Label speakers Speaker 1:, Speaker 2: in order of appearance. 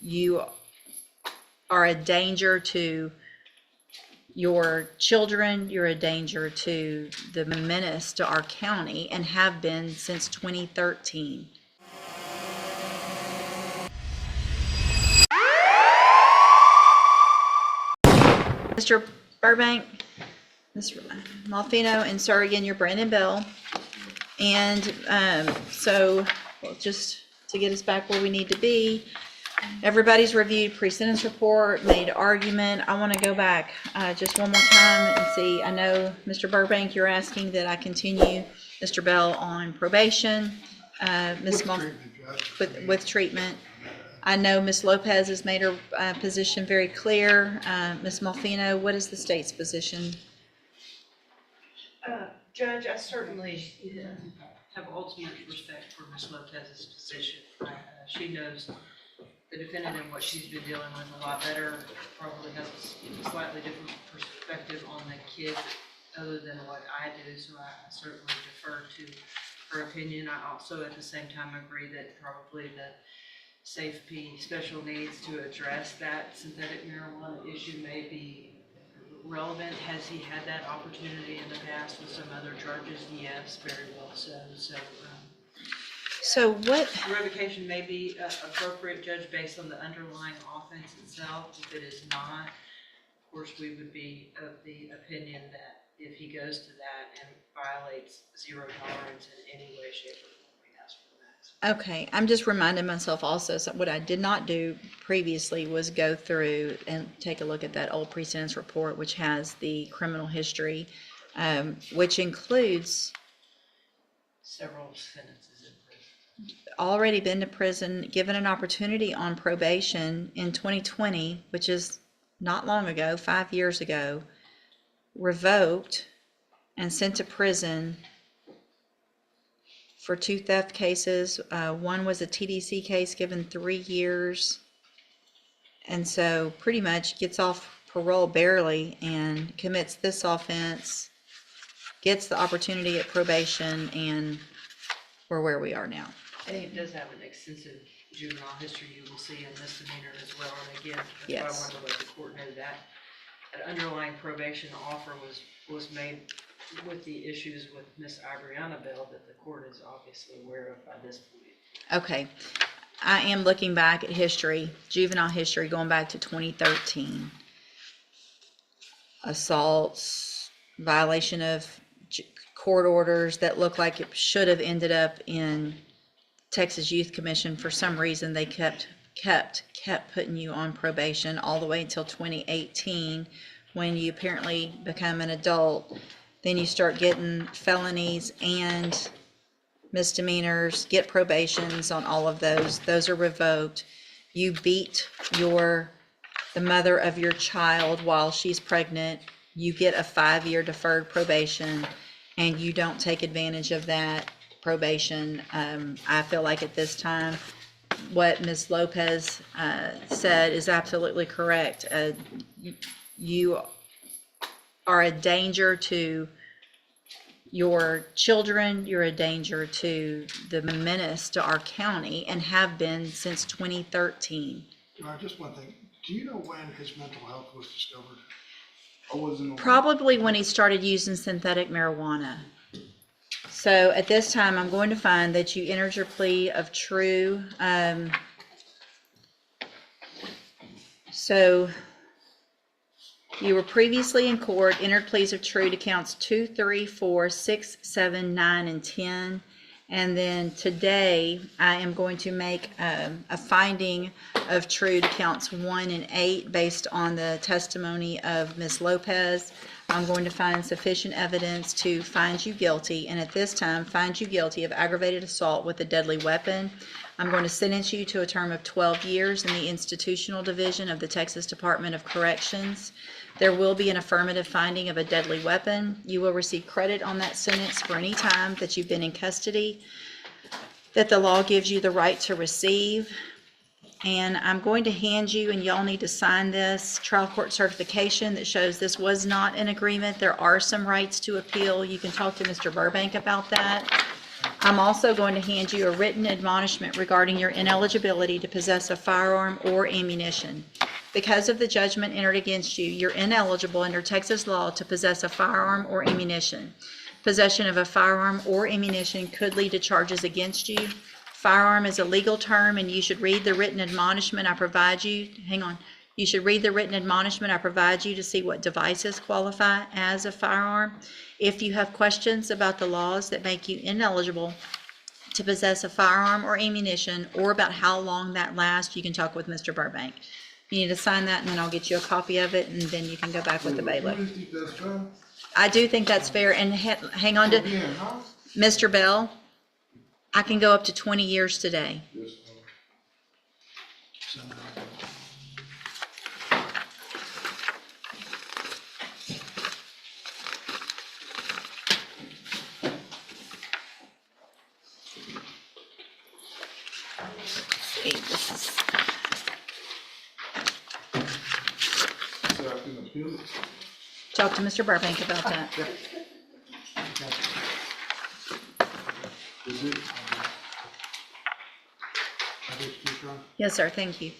Speaker 1: you are a danger to your children, you're a danger to the menace to our county, and have been since 2013. Mr. Burbank, Ms. Malfino, and sir, again, you're Brandon Bell. And so just to get us back where we need to be, everybody's reviewed pre-sentence report, made argument. I want to go back just one more time and see. I know, Mr. Burbank, you're asking that I continue Mr. Bell on probation. Ms. With treatment. I know Ms. Lopez has made her position very clear. Ms. Malfino, what is the state's position?
Speaker 2: Judge, I certainly have ultimate respect for Ms. Lopez's position. She knows the defendant and what she's been dealing with a lot better, probably has a slightly different perspective on the kid other than what I do, so I certainly defer to her opinion. I also at the same time agree that probably the safety special needs to address that synthetic marijuana issue may be relevant. Has he had that opportunity in the past with some other charges? Yes, very well so.
Speaker 1: So what?
Speaker 2: Revocation may be appropriate, Judge, based on the underlying offense itself. If it is not, of course, we would be of the opinion that if he goes to that and violates zero tolerance in any way, shape, or form, we ask for the max.
Speaker 1: Okay, I'm just reminding myself also, so what I did not do previously was go through and take a look at that old pre-sentence report, which has the criminal history, which includes
Speaker 2: Several sentences in prison.
Speaker 1: Already been to prison, given an opportunity on probation in 2020, which is not long ago, 5 years ago, revoked and sent to prison for 2 theft cases. One was a TDC case, given 3 years. And so pretty much gets off parole barely and commits this offense, gets the opportunity at probation, and we're where we are now.
Speaker 2: I think it does have an extensive juvenile history. You will see in misdemeanor as well. And again, that's
Speaker 1: Yes.
Speaker 2: why I wanted to let the court know that an underlying probation offer was made with the issues with Miss Adriana Bell that the court is obviously aware of by this point.
Speaker 1: Okay, I am looking back at history, juvenile history, going back to 2013. Assaults, violation of court orders that look like it should have ended up in Texas Youth Commission. For some reason, they kept putting you on probation all the way until 2018, when you apparently become an adult. Then you start getting felonies and misdemeanors, get probations on all of those. Those are revoked. You beat the mother of your child while she's pregnant. You get a 5-year deferred probation, and you don't take advantage of that probation. I feel like at this time, what Ms. Lopez said is absolutely correct. You are a danger to your children, you're a danger to the menace to our county, and have been since 2013.
Speaker 3: Just one thing. Do you know when his mental health was discovered? Or wasn't it?
Speaker 1: Probably when he started using synthetic marijuana. So at this time, I'm going to find that you entered your plea of true. So you were previously in court, entered pleas of true to counts 2, 3, 4, 6, 7, 9, and 10. And then today, I am going to make a finding of true to counts 1 and 8 based on the testimony of Ms. Lopez. I'm going to find sufficient evidence to find you guilty, and at this time, find you guilty of aggravated assault with a deadly weapon. I'm going to sentence you to a term of 12 years in the institutional division of the Texas Department of Corrections. There will be an affirmative finding of a deadly weapon. You will receive credit on that sentence for any time that you've been in custody that the law gives you the right to receive. And I'm going to hand you, and y'all need to sign this trial court certification that shows this was not an agreement. There are some rights to appeal. You can talk to Mr. Burbank about that. I'm also going to hand you a written admonishment regarding your ineligibility to possess a firearm or ammunition. Because of the judgment entered against you, you're ineligible under Texas law to possess a firearm or ammunition. Possession of a firearm or ammunition could lead to charges against you. Firearm is a legal term, and you should read the written admonishment I provide you. Hang on. You should read the written admonishment I provide you to see what devices qualify as a firearm. If you have questions about the laws that make you ineligible to possess a firearm or ammunition, or about how long that lasts, you can talk with Mr. Burbank. You need to sign that, and then I'll get you a copy of it, and then you can go back with the bailiff.
Speaker 3: You think that's fair?
Speaker 1: I do think that's fair, and hang on to,
Speaker 3: Yeah, huh?
Speaker 1: Mr. Bell, I can go up to 20 years today.
Speaker 3: Yes,
Speaker 1: See, this is,
Speaker 3: so I can appeal it.
Speaker 1: talk to Mr. Burbank about that.
Speaker 3: Is it? I just keep trying.
Speaker 1: Yes, sir, thank you.